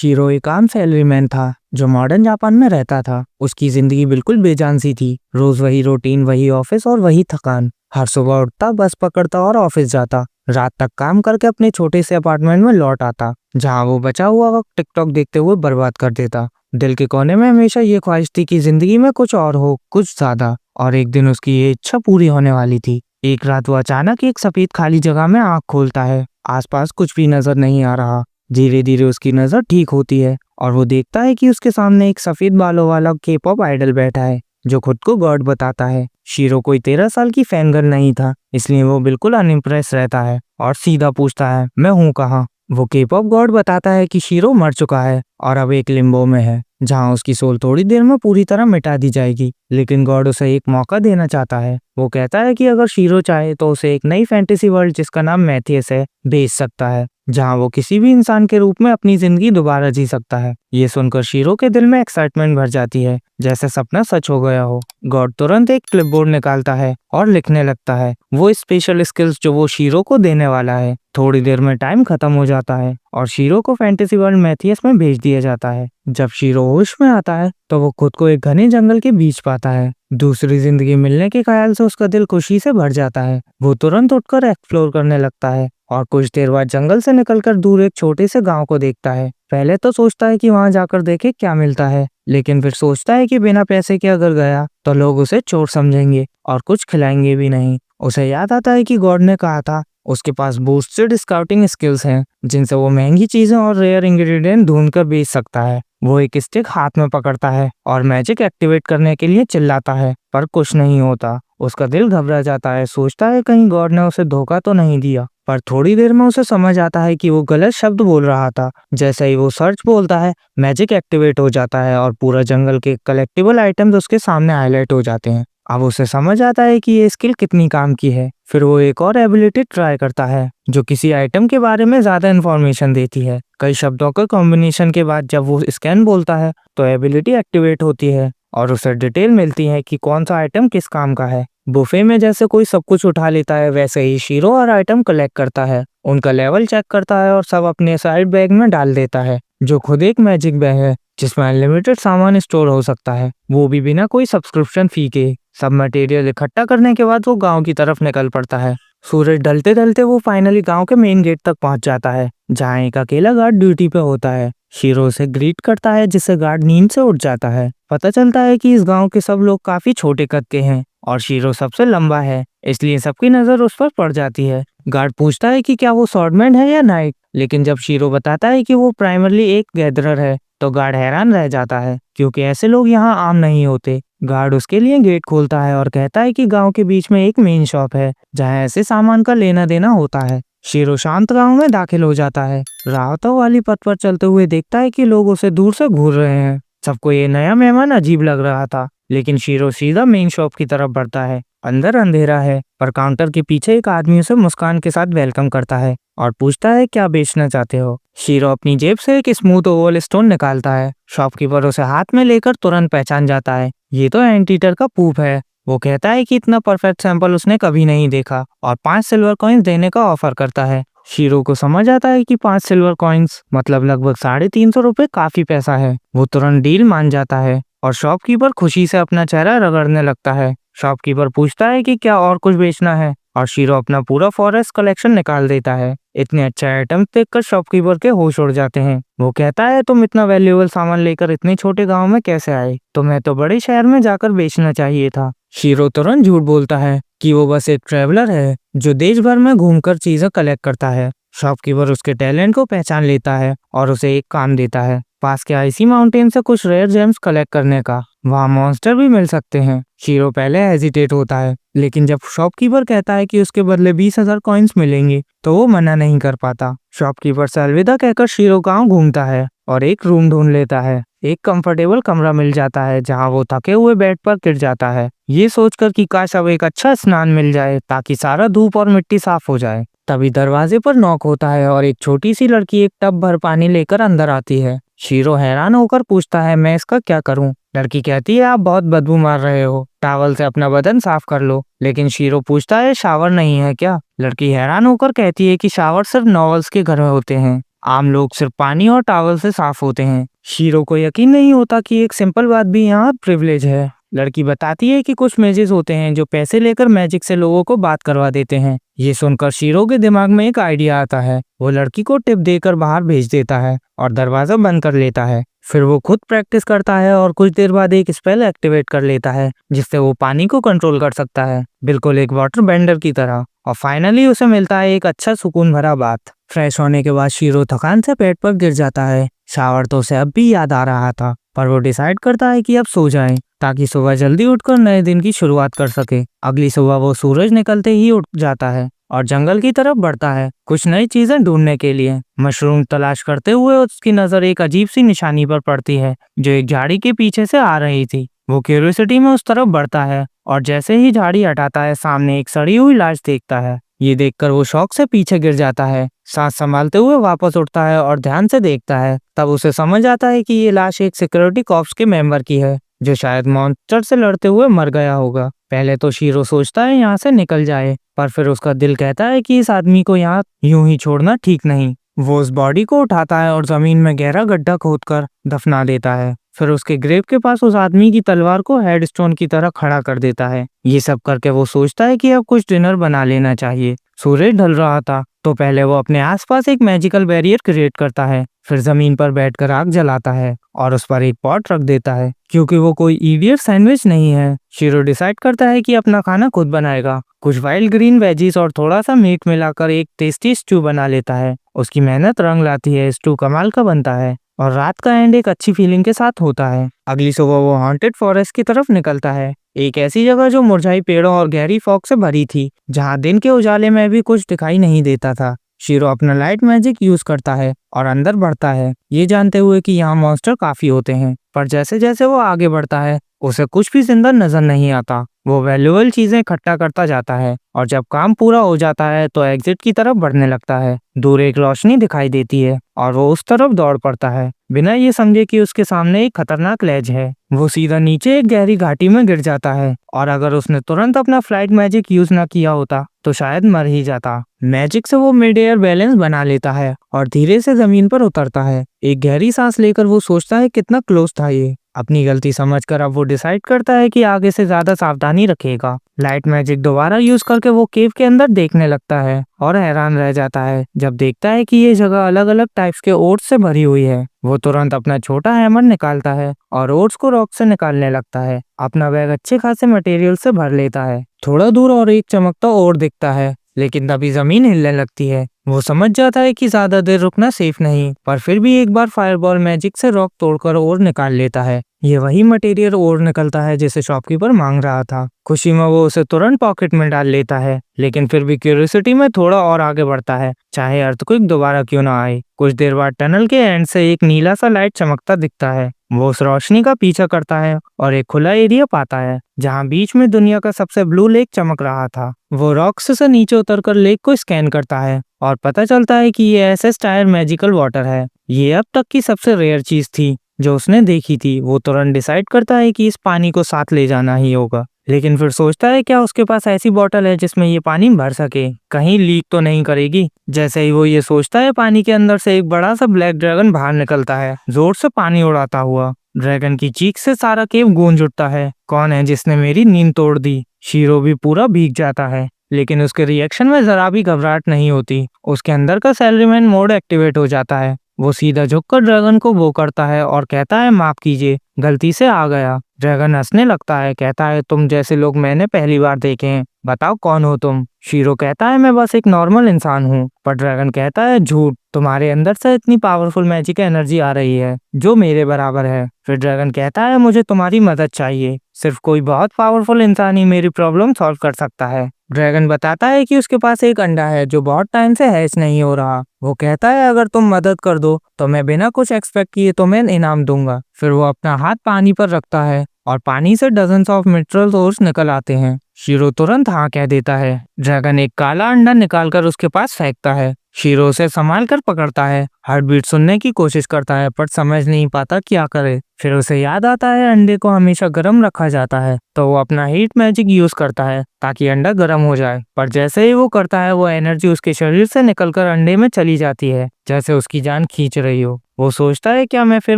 Shero एक आम सैलरीमैन था जो मॉडर्न जापान में रहता था। उसकी जिंदगी बिल्कुल बेजान सी थी। रोज वही रूटीन, वही ऑफिस और वही थकान। हर सुबह उठता, बस पकड़ता और ऑफिस जाता। रात तक काम करके अपने छोटे से अपार्टमेंट में लौट आता, जहाँ वो बचा हुआ वक्त टिकटॉक देखते हुए बर्बाद कर देता। दिल के कोने में हमेशा ये ख्वाहिश थी कि जिंदगी में कुछ और हो, कुछ ज्यादा। और एक दिन उसकी ये इच्छा पूरी होने वाली थी। एक रात वो अचानक एक सफेद खाली जगह में आंख खोलता है। आसपास कुछ भी नजर नहीं आ रहा। धीरे धीरे उसकी नजर ठीक होती है और वो देखता है कि उसके सामने एक सफेद बालों वाला के-पॉप आइडल बैठा है जो खुद को गॉड बताता है। शीरो कोई 13 साल की फैन गर्ल नहीं था, इसलिए वो बिल्कुल अनइम्प्रेस रहता है और सीधा पूछता है, मैं हूँ कहाँ। वो के-पॉप गॉड बताता है कि शीरो मर चुका है और अब एक लिम्बो में है, जहाँ उसकी सोल थोड़ी देर में पूरी तरह मिटा दी जाएगी। लेकिन गॉड उसे एक मौका देना चाहता है। वो कहता है कि अगर शीरो चाहे तो उसे एक नई फैंटेसी वर्ल्ड जिसका नाम मैथियस है भेज सकता है, जहाँ वो किसी भी इंसान के रूप में अपनी जिंदगी दोबारा जी सकता है। ये सुनकर शीरो के दिल में एक्साइटमेंट भर जाती है, जैसे सपना सच हो गया हो। गॉड तुरंत एक क्लिपबोर्ड निकालता है और लिखने लगता है वो स्पेशल स्किल्स जो वो शीरो को देने वाला है। थोड़ी देर में टाइम खत्म हो जाता है और शीरो को फैंटेसी वर्ल्ड मैथियस में भेज दिया जाता है। जब शीरो होश में आता है तो वो खुद को एक घने जंगल के बीच पाता है। दूसरी जिंदगी मिलने के ख्याल से उसका दिल खुशी से भर जाता है। वो तुरंत उठकर एक्सप्लोर करने लगता है और कुछ देर बाद जंगल से निकलकर दूर एक छोटे से गांव को देखता है। पहले तो सोचता है कि वहां जाकर देखे क्या मिलता है, लेकिन फिर सोचता है कि बिना पैसे के अगर गया तो लोग उसे चोर समझेंगे और कुछ खिलाएंगे भी नहीं। उसे याद आता है कि गॉड ने कहा था उसके पास बूस्टेड स्काउटिंग स्किल्स हैं, जिनसे वो महंगी चीजें और रेयर इंग्रेडिएंट ढूंढकर बेच सकता है। वो एक स्टिक हाथ में पकड़ता है और मैजिक एक्टिवेट करने के लिए चिल्लाता है, पर कुछ नहीं होता। उसका दिल घबरा जाता है, सोचता है कहीं गॉड ने उसे धोखा तो नहीं दिया। पर थोड़ी देर में उसे समझ आता है कि वो गलत शब्द बोल रहा था। जैसे ही वो सर्च बोलता है, मैजिक एक्टिवेट हो जाता है और पूरा जंगल के कलेक्टिबल आइटम्स उसके सामने हाईलाइट हो जाते हैं। अब उसे समझ आता है कि ये स्किल कितनी काम की है। फिर वो एक और एबिलिटी ट्राई करता है जो किसी आइटम के बारे में ज्यादा इन्फॉर्मेशन देती है। कई शब्दों के कॉम्बिनेशन के बाद जब वो स्कैन बोलता है तो एबिलिटी एक्टिवेट होती है और उसे डिटेल मिलती है कि कौन सा आइटम किस काम का है। बुफे में जैसे कोई सब कुछ उठा लेता है, वैसे ही शीरो और आइटम कलेक्ट करता है, उनका लेवल चेक करता है और सब अपने साइड बैग में डाल देता है, जो खुद एक मैजिक बैग है जिसमें अनलिमिटेड सामान स्टोर हो सकता है, वो भी बिना कोई सब्सक्रिप्शन फी के। सब मटेरियल इकट्ठा करने के बाद वो गांव की तरफ निकल पड़ता है। सूरज ढलते ढलते वो फाइनली गांव के मेन गेट तक पहुंच जाता है, जहां एक अकेला गार्ड ड्यूटी पे होता है। शीरो उसे ग्रीट करता है, जिससे गार्ड नींद से उठ जाता है। पता चलता है कि इस गांव के सब लोग काफी छोटे कद के हैं और शीरो सबसे लंबा है, इसलिए सबकी नजर उस पर पड़ जाती है। गार्ड पूछता है कि क्या वो स्वॉर्डमैन है या नाइट, लेकिन जब शीरो बताता है कि वो प्राइमरली एक गैदरर है तो गार्ड हैरान रह जाता है, क्योंकि ऐसे लोग यहाँ आम नहीं होते। गार्ड उसके लिए गेट खोलता है और कहता है कि गांव के बीच में एक मेन शॉप है जहाँ ऐसे सामान का लेना देना होता है। शीरो शांत गांव में दाखिल हो जाता है। राहतों वाली पथ पर चलते हुए देखता है कि लोग उसे दूर से घूर रहे हैं। सबको ये नया मेहमान अजीब लग रहा था, लेकिन शीरो सीधा मेन शॉप की तरफ बढ़ता है। अंदर अंधेरा है, पर काउंटर के पीछे एक आदमी उसे मुस्कान के साथ वेलकम करता है और पूछता है क्या बेचना चाहते हो। शीरो अपनी जेब से एक स्मूथ ओवल स्टोन निकालता है। शॉपकीपर उसे हाथ में लेकर तुरंत पहचान जाता है, ये तो एंटीटर का पूप है। वो कहता है कि इतना परफेक्ट सैंपल उसने कभी नहीं देखा और 5 सिल्वर कॉइन्स देने का ऑफर करता है। शीरो को समझ आता है कि 5 सिल्वर कॉइन्स मतलब लगभग 350 रुपए काफी पैसा है। वो तुरंत डील मान जाता है और शॉपकीपर खुशी से अपना चेहरा रगड़ने लगता है। शॉपकीपर पूछता है कि क्या और कुछ बेचना है और शीरो अपना पूरा फॉरेस्ट कलेक्शन निकाल देता है। इतने अच्छे आइटम देखकर शॉपकीपर के होश उड़ जाते हैं। वो कहता है तुम इतना वैल्यूएबल सामान लेकर इतने छोटे गांव में कैसे आए, तुम्हें तो बड़े शहर में जाकर बेचना चाहिए था। शीरो तुरंत झूठ बोलता है कि वो बस एक ट्रैवलर है जो देश भर में घूमकर चीजें कलेक्ट करता है। शॉपकीपर उसके टैलेंट को पहचान लेता है और उसे एक काम देता है, पास के आइसी माउंटेन से कुछ रेयर जेम्स कलेक्ट करने का, वहाँ मॉन्स्टर भी मिल सकते हैं। शीरो पहले हेजिटेट होता है, लेकिन जब शॉपकीपर कहता है कि उसके बदले 20,000 कॉइन्स मिलेंगे तो वो मना नहीं कर पाता। शॉपकीपर से अलविदा कहकर शीरो गांव घूमता है और एक रूम ढूंढ लेता है। एक कंफर्टेबल कमरा मिल जाता है जहां वो थके हुए बेड पर गिर जाता है, ये सोचकर कि काश अब एक अच्छा स्नान मिल जाए ताकि सारा धूप और मिट्टी साफ हो जाए। तभी दरवाजे पर नॉक होता है और एक छोटी सी लड़की एक टब भर पानी लेकर अंदर आती है। शीरो हैरान होकर पूछता है मैं इसका क्या करूं। लड़की कहती है आप बहुत बदबू मार रहे हो, टॉवल से अपना बदन साफ कर लो। लेकिन शीरो पूछता है शावर नहीं है क्या। लड़की हैरान होकर कहती है कि शावर सिर्फ नॉवेल्स के घर में होते हैं, आम लोग सिर्फ पानी और टॉवल से साफ होते हैं। शीरो को यकीन नहीं होता कि एक सिंपल बात भी यहाँ प्रिविलेज है। लड़की बताती है कि कुछ मेजेस होते हैं जो पैसे लेकर मैजिक से लोगों को बात करवा देते हैं। ये सुनकर शीरो के दिमाग में एक आइडिया आता है। वो लड़की को टिप देकर बाहर भेज देता है और दरवाजा बंद कर लेता है। फिर वो खुद प्रैक्टिस करता है और कुछ देर बाद एक स्पेल एक्टिवेट कर लेता है जिससे वो पानी को कंट्रोल कर सकता है, बिल्कुल एक वाटर बेंडर की तरह। और फाइनली उसे मिलता है एक अच्छा सुकून भरा बात। फ्रेश होने के बाद शीरो थकान से पेट पर गिर जाता है। शावर तो उसे अब भी याद आ रहा था, पर वो डिसाइड करता है कि अब सो जाए ताकि सुबह जल्दी उठकर नए दिन की शुरुआत कर सके। अगली सुबह वो सूरज निकलते ही उठ जाता है और जंगल की तरफ बढ़ता है कुछ नई चीजें ढूंढने के लिए। मशरूम तलाश करते हुए उसकी नजर एक अजीब सी निशानी पर पड़ती है जो एक झाड़ी के पीछे से आ रही थी। वो क्यूरियोसिटी में उस तरफ बढ़ता है और जैसे ही झाड़ी हटाता है सामने एक सड़ी हुई लाश देखता है। ये देखकर वो शौक से पीछे गिर जाता है। सांस संभालते हुए वापस उठता है और ध्यान से देखता है। तब उसे समझ आता है कि ये लाश एक सिक्योरिटी कॉर्प्स के मेंबर की है जो शायद मॉन्स्टर से लड़ते हुए मर गया होगा। पहले तो शीरो सोचता है यहाँ से निकल जाए, पर फिर उसका दिल कहता है कि इस आदमी को यहाँ यूं ही छोड़ना ठीक नहीं। वो उस बॉडी को उठाता है और जमीन में गहरा गड्ढा खोदकर दफना देता है। फिर उसके ग्रेव के पास उस आदमी की तलवार को हेडस्टोन की तरह खड़ा कर देता है। ये सब करके वो सोचता है कि अब कुछ डिनर बना लेना चाहिए। सूरज ढल रहा था तो पहले वो अपने आसपास एक मैजिकल बैरियर क्रिएट करता है, फिर जमीन पर बैठकर आग जलाता है और उस पर एक पॉट रख देता है। क्योंकि वो कोई इडियट सैंडविच नहीं है, शीरो डिसाइड करता है कि अपना खाना खुद बनाएगा। कुछ वाइल्ड ग्रीन वेजीज और थोड़ा सा मीट मिलाकर एक टेस्टी स्टू बना लेता है। उसकी मेहनत रंग लाती है, स्टू कमाल का बनता है और रात का एंड एक अच्छी फीलिंग के साथ होता है। अगली सुबह वो हॉन्टेड फॉरेस्ट की तरफ निकलता है, एक ऐसी जगह जो मुरझाई पेड़ों और गहरी फॉग से भरी थी, जहां दिन के उजाले में भी कुछ दिखाई नहीं देता था। शीरो अपना लाइट मैजिक यूज करता है और अंदर बढ़ता है, ये जानते हुए कि यहाँ मॉन्स्टर काफी होते हैं। पर जैसे जैसे वो आगे बढ़ता है उसे कुछ भी जिंदा नजर नहीं आता। वो वैल्यूएबल चीजें इकट्ठा करता जाता है और जब काम पूरा हो जाता है तो एग्जिट की तरफ बढ़ने लगता है। दूर एक रोशनी दिखाई देती है और वो उस तरफ दौड़ पड़ता है बिना ये समझे कि उसके सामने एक खतरनाक लेज है। वो सीधा नीचे एक गहरी घाटी में गिर जाता है और अगर उसने तुरंत अपना फ्लाइट मैजिक यूज ना किया होता तो शायद मर ही जाता। मैजिक से वो मिड एयर बैलेंस बना लेता है और धीरे से जमीन पर उतरता है। एक गहरी सांस लेकर वो सोचता है कितना क्लोज था ये। अपनी गलती समझकर अब वो डिसाइड करता है कि आगे से ज्यादा सावधानी रखेगा। लाइट मैजिक दोबारा यूज करके वो केव के अंदर देखने लगता है और हैरान रह जाता है जब देखता है कि ये जगह अलग अलग टाइप्स के ओट्स से भरी हुई है। वो तुरंत अपना छोटा हैमर निकालता है और ओट्स को रॉक से निकालने लगता है। अपना बैग अच्छे खासे मटेरियल से भर लेता है। थोड़ा दूर और एक चमकता और दिखता है, लेकिन तभी जमीन हिलने लगती है। वो समझ जाता है कि ज्यादा देर रुकना सेफ नहीं, पर फिर भी एक बार फायरबॉल मैजिक से रॉक तोड़कर और निकाल लेता है। ये वही मटेरियल और निकलता है जिसे शॉपकीपर मांग रहा था। खुशी में वो उसे तुरंत पॉकेट में डाल लेता है, लेकिन फिर भी क्यूरियोसिटी में थोड़ा और आगे बढ़ता है, चाहे अर्थक्वेक दोबारा क्यों ना आए। कुछ देर बाद टनल के एंड से एक नीला सा लाइट चमकता दिखता है। वो उस रोशनी का पीछा करता है और एक खुला एरिया पाता है जहाँ बीच में दुनिया का सबसे ब्लू लेक चमक रहा था। वो रॉक्स से नीचे उतरकर लेक को स्कैन करता है और पता चलता है कि ये एसएस टायर मैजिकल वाटर है। ये अब तक की सबसे रेयर चीज थी जो उसने देखी थी। वो तुरंत डिसाइड करता है कि इस पानी को साथ ले जाना ही होगा, लेकिन फिर सोचता है क्या उसके पास ऐसी बोतल है जिसमें ये पानी भर सके, कहीं लीक तो नहीं करेगी। जैसे ही वो ये सोचता है पानी के अंदर से एक बड़ा सा ब्लैक ड्रैगन बाहर निकलता है, जोर से पानी उड़ाता हुआ। ड्रैगन की चीख से सारा केव गूंज उठता है, कौन है जिसने मेरी नींद तोड़ दी। शीरो भी पूरा भीग जाता है, लेकिन उसके रिएक्शन में जरा भी घबराहट नहीं होती। उसके अंदर का सैलरीमैन मोड एक्टिवेट हो जाता है। वो सीधा झुककर ड्रैगन को वो करता है और कहता है माफ कीजिए, गलती से आ गया। ड्रैगन हंसने लगता है, कहता है तुम जैसे लोग मैंने पहली बार देखे हैं, बताओ कौन हो तुम। शीरो कहता है मैं बस एक नॉर्मल इंसान हूँ। पर ड्रैगन कहता है झूठ, तुम्हारे अंदर से इतनी पावरफुल मैजिक एनर्जी आ रही है जो मेरे बराबर है। फिर ड्रैगन कहता है मुझे तुम्हारी मदद चाहिए, सिर्फ कोई बहुत पावरफुल इंसान ही मेरी प्रॉब्लम सॉल्व कर सकता है। ड्रैगन बताता है कि उसके पास एक अंडा है जो बहुत टाइम से हैच नहीं हो रहा। वो कहता है अगर तुम मदद कर दो तो मैं बिना कुछ एक्सपेक्ट किए तुम्हें इनाम दूंगा। फिर वो अपना हाथ पानी पर रखता है और पानी से डजन्स ऑफ मिनरल सोर्स निकल आते हैं। शीरो तुरंत हाँ कह देता है। ड्रैगन एक काला अंडा निकालकर उसके पास फेंकता है। शीरो उसे संभाल कर पकड़ता है, हार्ट बीट सुनने की कोशिश करता है पर समझ नहीं पाता क्या करे। फिर उसे याद आता है अंडे को हमेशा गर्म रखा जाता है, तो वो अपना हीट मैजिक यूज करता है ताकि अंडा गर्म हो जाए। पर जैसे ही वो करता है वो एनर्जी उसके शरीर से निकलकर अंडे में चली जाती है, जैसे उसकी जान खींच रही हो। वो सोचता है क्या मैं फिर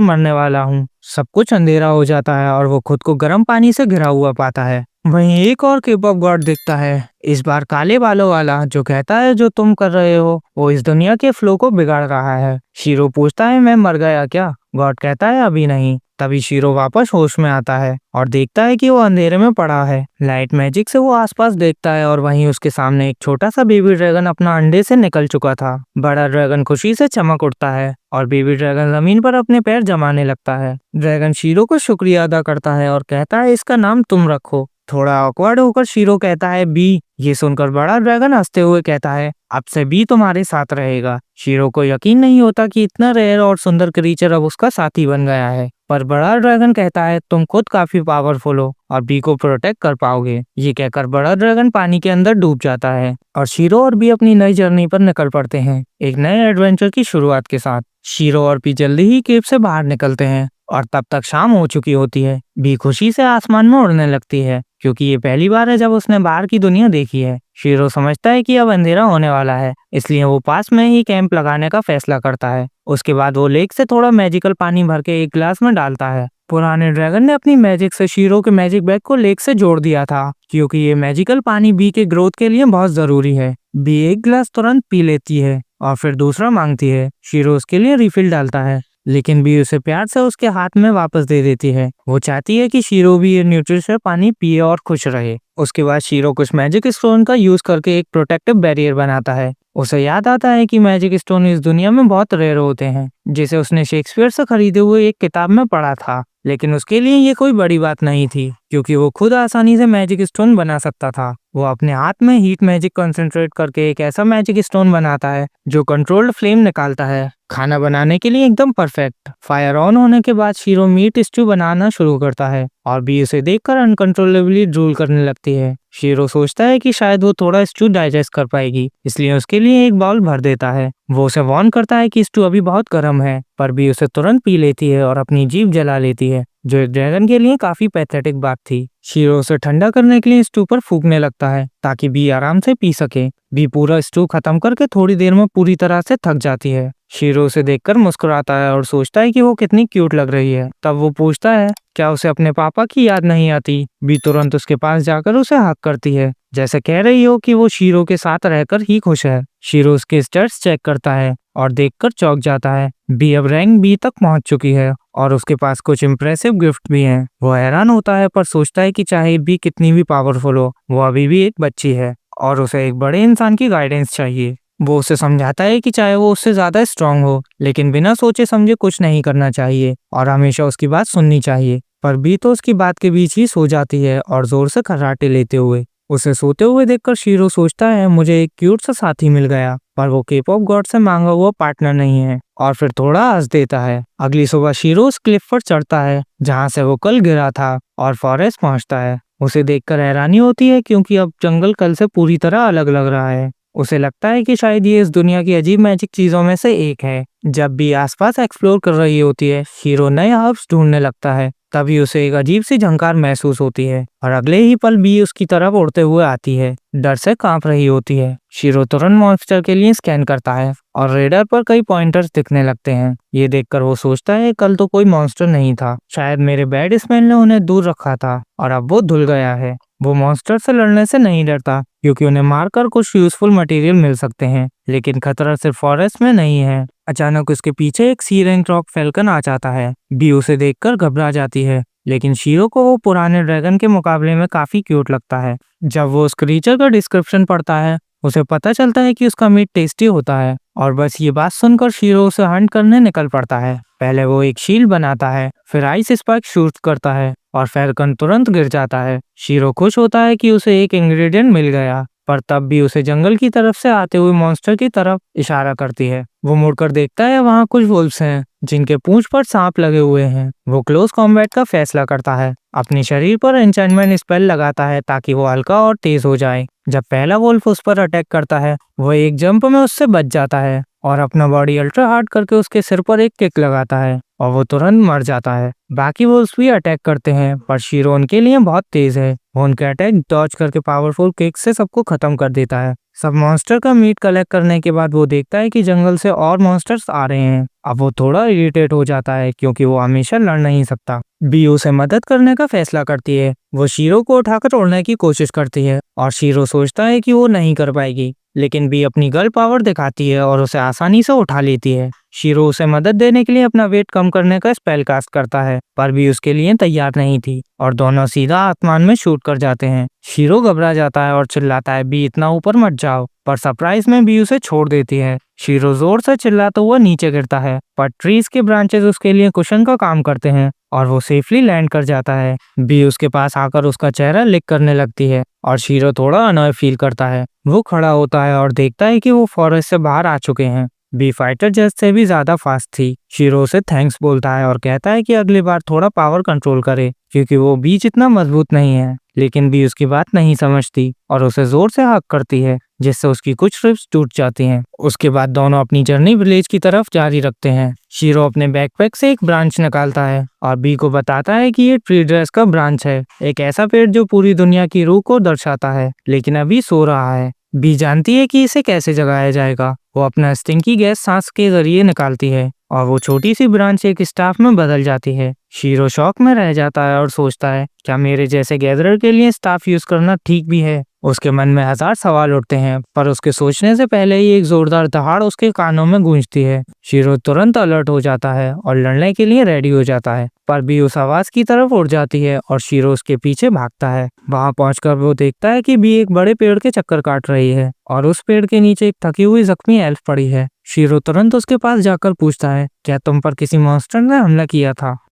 मरने वाला हूँ। सब कुछ अंधेरा हो जाता है और वो खुद को गर्म पानी से घिरा हुआ पाता है। वहीं एक और केपॉप गॉड दिखता है, इस बार काले बालों वाला, जो कहता है जो तुम कर रहे हो वो इस दुनिया के फ्लो को बिगाड़ रहा है। शीरो पूछता है मैं मर गया क्या? गॉड कहता है अभी नहीं। तभी शीरो वापस होश में आता है और देखता है कि वो अंधेरे में पड़ा है। लाइट मैजिक से वो आसपास देखता है और वहीं उसके सामने एक छोटा सा बेबी ड्रैगन अपना अंडे से निकल चुका था। बड़ा ड्रैगन खुशी से चमक उठता है और बेबी ड्रैगन जमीन पर अपने पैर जमाने लगता है। ड्रैगन शीरो को शुक्रिया अदा करता है और कहता है इसका नाम तुम रखो। थोड़ा ऑकवर्ड होकर शीरो कहता है बी। ये सुनकर बड़ा ड्रैगन हंसते हुए कहता है अब से बी तुम्हारे साथ रहेगा। शीरो को यकीन नहीं होता कि इतना रेयर और सुंदर क्रीचर अब उसका साथी बन गया है। पर बड़ा ड्रैगन कहता है तुम खुद काफी पावरफुल हो और बी को प्रोटेक्ट कर पाओगे। ये कहकर बड़ा ड्रैगन पानी के अंदर डूब जाता है और शीरो और बी अपनी नई जर्नी पर निकल पड़ते हैं, एक नए एडवेंचर की शुरुआत के साथ। शीरो और बी जल्दी ही केव से बाहर निकलते हैं और तब तक शाम हो चुकी होती है। बी खुशी से आसमान में उड़ने लगती है क्योंकि ये पहली बार है जब उसने बाहर की दुनिया देखी है। शीरो समझता है कि अब अंधेरा होने वाला है, इसलिए वो पास में ही कैंप लगाने का फैसला करता है। उसके बाद वो लेक से थोड़ा मैजिकल पानी भर के एक गिलास में डालता है। पुराने ड्रैगन ने अपनी मैजिक से शीरो के मैजिक बैग को लेक से जोड़ दिया था क्योंकि ये मैजिकल पानी बी के ग्रोथ के लिए बहुत जरूरी है। बी एक गिलास तुरंत पी लेती है और फिर दूसरा मांगती है। शीरो उसके लिए रिफिल डालता है लेकिन बी उसे प्यार से उसके हाथ में वापस दे देती है। वो चाहती है कि शीरो भी ये न्यूट्रिशियस पानी पिए और खुश रहे। उसके बाद शीरो कुछ मैजिक स्टोन का यूज करके एक प्रोटेक्टिव बैरियर बनाता है। उसे याद आता है कि मैजिक स्टोन इस दुनिया में बहुत रेयर होते हैं, जिसे उसने शेक्सपियर से खरीदे हुए एक किताब में पढ़ा था। लेकिन उसके लिए ये कोई बड़ी बात नहीं थी क्योंकि वो खुद आसानी से मैजिक स्टोन बना सकता था। वो अपने हाथ में हीट मैजिक कंसंट्रेट करके एक ऐसा मैजिक स्टोन बनाता है जो कंट्रोल्ड फ्लेम निकालता है, खाना बनाने के लिए एकदम परफेक्ट। फायर ऑन होने के बाद शीरो मीट स्ट्यू बनाना शुरू करता है और बी उसे देखकर अनकंट्रोलेबली ड्रूल करने लगती है। शीरो सोचता है कि शायद वो थोड़ा स्ट्यू डाइजेस्ट कर पाएगी, इसलिए उसके लिए एक बाउल भर देता है। वो उसे वार्न करता है कि स्ट्यू अभी बहुत गर्म है, पर बी उसे तुरंत पी लेती है और अपनी जीभ जला लेती है, जो एक ड्रैगन के लिए काफी पैथेटिक बात थी। शीरो उसे ठंडा करने के लिए स्ट्यू पर फूंकने लगता है ताकि बी आराम से पी सके। बी पूरा स्ट्यू खत्म करके थोड़ी देर में पूरी तरह से थक जाती है। शीरो उसे देखकर मुस्कुराता है और सोचता है कि वो कितनी क्यूट लग रही है। तब वो पूछता है क्या उसे अपने पापा की याद नहीं आती। बी तुरंत उसके पास जाकर उसे हक करती है, जैसे कह रही हो कि वो शीरो के साथ रहकर ही खुश है। शीरो उसके स्टेट्स चेक करता है और देखकर चौंक जाता है। बी अब रैंक बी तक पहुंच चुकी है और उसके पास कुछ इम्प्रेसिव गिफ्ट भी हैं। वो हैरान होता है पर सोचता है कि चाहे बी कितनी भी पावरफुल हो, वो अभी भी एक बच्ची है और उसे एक बड़े इंसान की गाइडेंस चाहिए। वो उसे समझाता है कि चाहे वो उससे ज्यादा स्ट्रांग हो, लेकिन बिना सोचे समझे कुछ नहीं करना चाहिए और हमेशा उसकी बात सुननी चाहिए। पर बी तो उसकी बात के बीच ही सो जाती है और जोर से खर्राटे लेते हुए। उसे सोते हुए देखकर शीरो सोचता है मुझे एक क्यूट सा साथी मिल गया, पर वो केपॉप गॉड से मांगा हुआ पार्टनर नहीं है, और फिर थोड़ा हंस देता है। अगली सुबह शीरो उस क्लिफ पर चढ़ता है जहाँ से वो कल गिरा था और फॉरेस्ट पहुँचता है। उसे देखकर हैरानी होती है क्योंकि अब जंगल कल से पूरी तरह अलग लग रहा है। उसे लगता है कि शायद ये इस दुनिया की अजीब मैजिक चीजों में से एक है। जब भी आसपास एक्सप्लोर कर रही होती है, शीरो नए हर्ब्स ढूंढने लगता है। तभी उसे एक अजीब सी झंकार महसूस होती है और अगले ही पल बी उसकी तरफ उड़ते हुए आती है, डर से कांप रही होती है। शीरो तुरंत मॉन्स्टर के लिए स्कैन करता है और रेडर पर कई पॉइंटर्स दिखने लगते हैं। ये देखकर वो सोचता है कल तो कोई मॉन्स्टर नहीं था, शायद मेरे बैड स्मेल ने उन्हें दूर रखा था और अब वो धुल गया है। वो मॉन्स्टर से लड़ने से नहीं डरता क्योंकि उन्हें मारकर कुछ यूजफुल मटेरियल मिल सकते हैं, लेकिन खतरा सिर्फ फॉरेस्ट में नहीं है। अचानक उसके पीछे एक सी रैंक रॉक फैल्कन आ जाता है। बी उसे देखकर घबरा जाती है, लेकिन शीरो को वो पुराने ड्रैगन के मुकाबले में काफी क्यूट लगता है। जब वो उस क्रीचर का डिस्क्रिप्शन पढ़ता है, उसे पता चलता है कि उसका मीट टेस्टी होता है और बस ये बात सुनकर शीरो उसे हंट करने निकल पड़ता है। पहले वो एक शील्ड बनाता है, फिर आइस स्पाइक शूट करता है और फैल्कन तुरंत गिर जाता है। शीरो खुश होता है कि उसे एक इंग्रेडिएंट मिल गया, पर तब भी उसे जंगल की तरफ से आते हुए मॉन्स्टर की तरफ इशारा करती है। वो मुड़कर देखता है, वहाँ कुछ वुल्व्स हैं जिनके पूंछ पर सांप लगे हुए हैं। वो क्लोज कॉम्बैट का फैसला करता है, अपने शरीर पर एन्चेंटमेंट स्पेल लगाता है ताकि वो हल्का और तेज हो जाए। जब पहला वुल्फ उस पर अटैक करता है, वो एक जंप में उससे बच जाता है और अपना बॉडी अल्ट्रा हार्ड करके उसके सिर पर एक किक लगाता है और वो तुरंत मर जाता है। बाकी वुल्व्स भी अटैक करते हैं, पर शीरो उनके लिए बहुत तेज है। वो उनके अटैक डॉज करके पावरफुल किक से सबको खत्म कर देता है। सब मॉन्स्टर का मीट कलेक्ट करने के बाद वो देखता है कि जंगल से और मॉन्स्टर्स आ रहे हैं। अब वो थोड़ा इरिटेट हो जाता है क्योंकि वो हमेशा लड़ नहीं सकता। बी उसे मदद करने का फैसला करती है। वो शीरो को उठाकर उड़ने की कोशिश करती है और शीरो सोचता है कि वो नहीं कर पाएगी, लेकिन बी अपनी गर्ल पावर दिखाती है और उसे आसानी से उठा लेती है। शीरो उसे मदद देने के लिए अपना वेट कम करने का स्पेल कास्ट करता है, पर बी उसके लिए तैयार नहीं थी और दोनों सीधा आसमान में शूट कर जाते हैं। शीरो घबरा जाता है और चिल्लाता है, बी इतना ऊपर मत जाओ, पर सरप्राइज में बी उसे छोड़ देती है। शीरो जोर से चिल्लाता हुआ नीचे गिरता है, पर ट्रीज के ब्रांचेस उसके लिए कुशन का काम करते हैं और वो सेफली लैंड कर जाता है। बी उसके पास आकर उसका चेहरा लिक करने लगती है और शीरो थोड़ा अनॉय फील करता है। वो खड़ा होता है और देखता है कि वो फॉरेस्ट से बाहर आ चुके हैं। बी फाइटर जेट से भी ज्यादा फास्ट थी। शीरो से थैंक्स बोलता है और कहता है कि अगली बार थोड़ा पावर कंट्रोल करे क्योंकि वो बी जितना मजबूत नहीं है। लेकिन बी उसकी बात नहीं समझती और उसे जोर से हक करती है, जिससे उसकी कुछ रिब्स टूट जाती हैं। उसके बाद दोनों अपनी जर्नी विलेज की तरफ जारी रखते हैं। शीरो अपने बैकपैक से एक ब्रांच निकालता है और बी को बताता है कि ये ट्री ड्रेस का ब्रांच है, एक ऐसा पेड़ जो पूरी दुनिया की रूह को दर्शाता है लेकिन अभी सो रहा है। बी जानती है कि इसे कैसे जगाया जाएगा। वो अपना स्टिंकी गैस सांस के जरिए निकालती है और वो छोटी सी ब्रांच एक स्टाफ में बदल जाती है। शीरो शॉक में रह जाता है और सोचता है, क्या मेरे जैसे गैदरर के लिए स्टाफ यूज करना ठीक भी है। उसके मन में हजार सवाल उठते हैं, पर उसके सोचने से पहले ही एक जोरदार दहाड़ उसके कानों में गूंजती है। शीरो तुरंत अलर्ट हो जाता है और लड़ने के लिए रेडी हो जाता है, पर बी उस आवाज की तरफ उड़ जाती है और शीरो उसके पीछे भागता है। वहां पहुंचकर वो देखता है कि बी एक बड़े पेड़ के चक्कर काट रही है और उस पेड़ के नीचे एक थकी हुई जख्मी एल्फ पड़ी है। शीरो तुरंत उसके पास जाकर पूछता है, क्या तुम पर किसी मॉन्स्टर ने हमला किया था?